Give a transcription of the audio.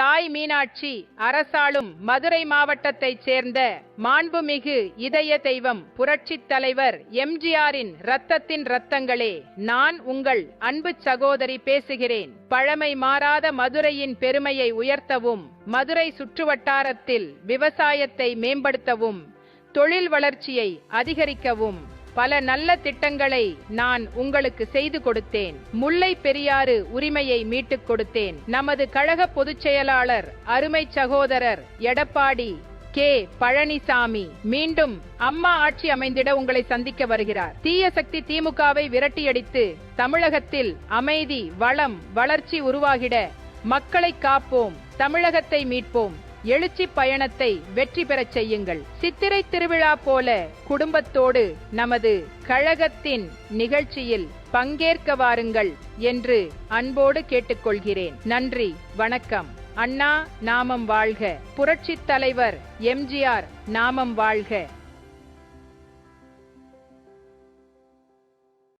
தாய் மீனாட்சி அரசாளும் மதுரை மாவட்டத்தைச் சேர்ந்த மாண்புமிகு இதய தெய்வம் புரட்சித் தலைவர் எம்ஜிஆரின் இரத்தத்தின் இரத்தங்களே, நான் உங்கள் அன்பு சகோதரி பேசுகிறேன். பழமை மாறாத மதுரையின் பெருமையை உயர்த்தவும், மதுரை சுற்றுவட்டாரத்தில் விவசாயத்தை மேம்படுத்தவும், தொழில் வளர்ச்சியை அதிகரிக்கவும் பல நல்ல திட்டங்களை நான் உங்களுக்கு செய்து கொடுத்தேன். முல்லை பெரியாறு உரிமையை மீட்டுக் கொடுத்தேன். நமது கழக பொதுச் செயலாளர் அருமை சகோதரர் எடப்பாடி கே. பழனிசாமி மீண்டும் அம்மா ஆட்சி அமைந்திட உங்களை சந்திக்க வருகிறார். தீய சக்தி திமுகவை விரட்டியடித்து தமிழகத்தில் அமைதி, வளம், வளர்ச்சி உருவாகிட மக்களை காப்போம், தமிழகத்தை மீட்போம். எழுச்சி பயணத்தை வெற்றி பெறச் செய்யுங்கள். சித்திரை திருவிழா போல குடும்பத்தோடு நமது கழகத்தின் நிகழ்ச்சியில் பங்கேற்க வாருங்கள் என்று அன்போடு கேட்டுக்கொள்கிறேன். நன்றி, வணக்கம். அண்ணா நாமம் வாழ்க, புரட்சித் தலைவர் எம்ஜிஆர் நாமம் வாழ்க.